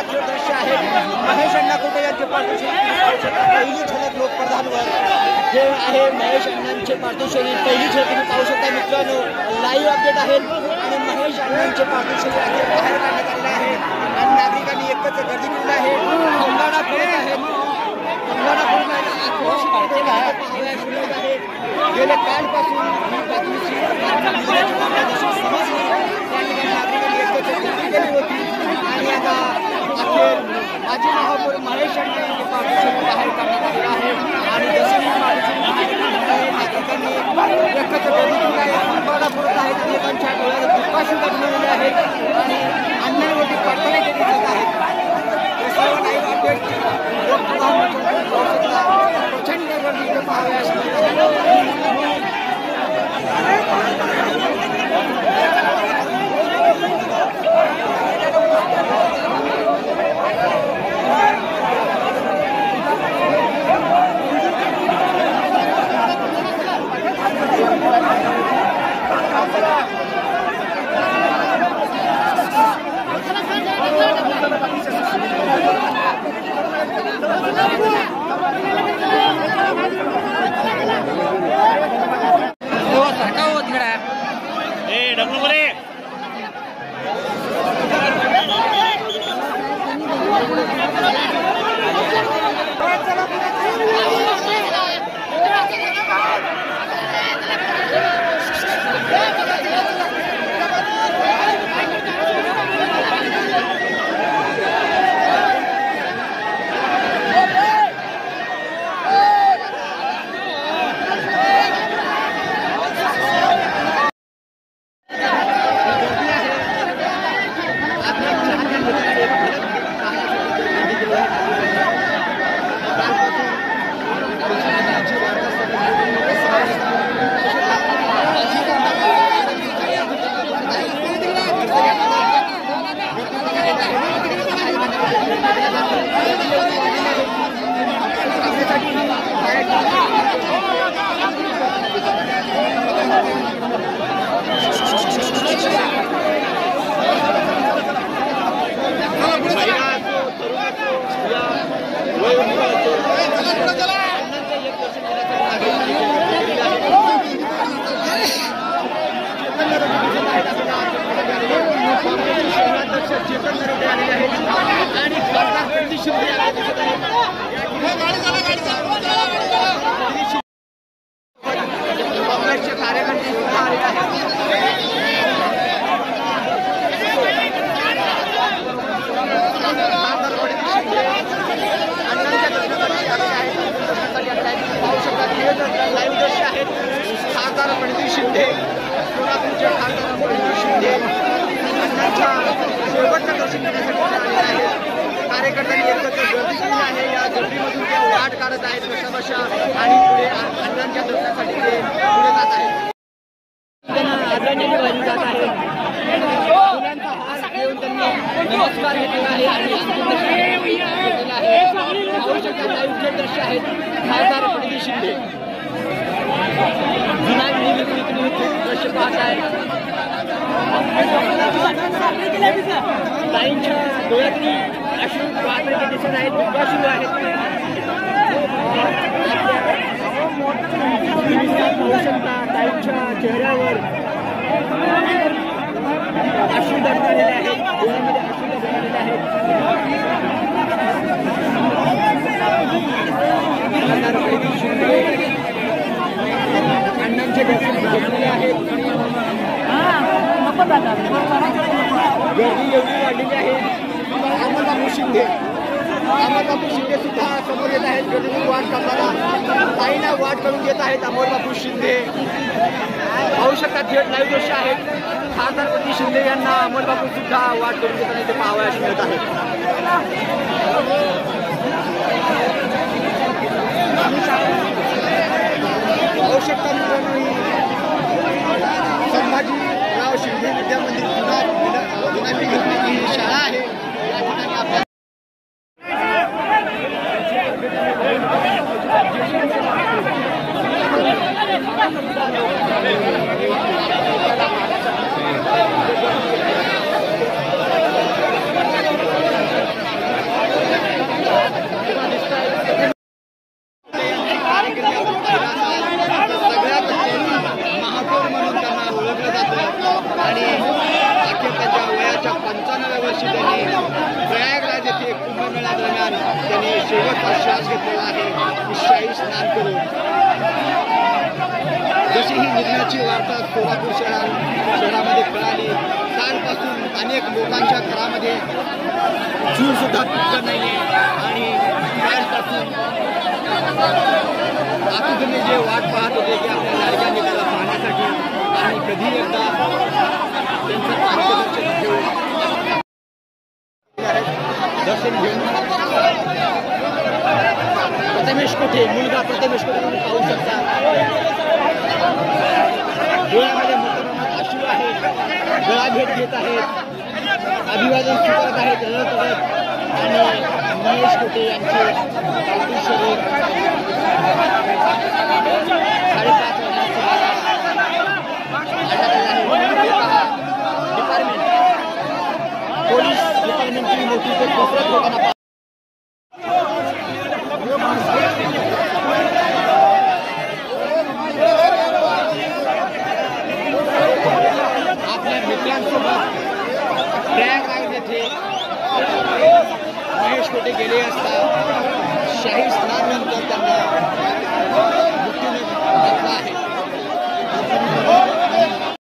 शकता दृश्य आहे महेश अण्णा कुटे यांचे पारितोषिक पहिली झलक लोकप्रधानवर हे आहे महेश अण्णांचे पारितोषिक पहिली झलक तुम्ही पाहू शकता मित्रांनो लाईव्ह अपडेट आहेत आणि महेश अण्णांचे पारितोषिक बाहेर काढण्यात आलेले आहे आणि नागरिकांनी एकच गर्दी केली आहे हंगामा करत आहेत गेल्या कालपासून ही बातमीची समजली त्या ठिकाणी नागरिकांनी एकच गर्दी केली होती आणि आता अखेर माजी महापौर महेश अण्णा यांचे पारितोषिक बाहेर काढण्यात आलेले आहे आणि जसं नागरिकांनी एकच गर्दी केली आहे हंगामा करत आहेत अनेकांच्या डोळ्यात दुःखाशी बनवलेले आहेत आणि अन्यायावरती पडताना ते दिसत आहेत हे सर्व लाईव्ह अपडेट प्रचंड गर्दी इथं पाहाव्यास अमोलबापू शिंदे सुद्धा समोर येत आहेत गर्दीतून वाट करताना ताईंना वाट करून देत आहेत अमोलबापू शिंदे पाहू शकता थेट लाईव्ह दृश्य आहेत खासदार प्रति शिंदे यांना अमोलबापू सुद्धा वाट करून देताना ते पाहावयास मिळत आहे पाहू शकता मित्रांनो संभाजीराव शिंदे विद्या मंदिर ही शाळा आहे या ठिकाणी आपल्या त्याने शेवटचा श्वास घेतलेला आहे की शाही स्नान करून जशी ही निघण्याची वार्ता सोलापूर शहरामध्ये कळाली कालपासून अनेक लोकांच्या घरामध्ये चूल सुद्धा पिकत नाही आणि कालपासून आतुरतेने जे वाट पाहत होते की आपल्या लाडक्या नेत्याला पाहण्यासाठी आणि कधी एकदा त्यांचं अंत्यदर्शन घेऊन दर्शन घेऊन प्रथमेश कोठे मुलगा प्रथमेश कोठे तुम्ही पाहू शकता डोळ्यामध्ये मोठ्या प्रमाणात अश्रू आहेत गळा भेट घेत आहेत अभिवादन स्वीकारत आहेत रडत आणि महेश कोठे यांचे पार्थिव शरीर 5:30 वाजता डिपार्टमेंट पोलीस डिपार्टमेंटची मोठी कसरत होताना आपल्या मित्रांसोबत प्रयागराज येथे महेश कोठे गेले असता शाही स्नानानंतर त्यांना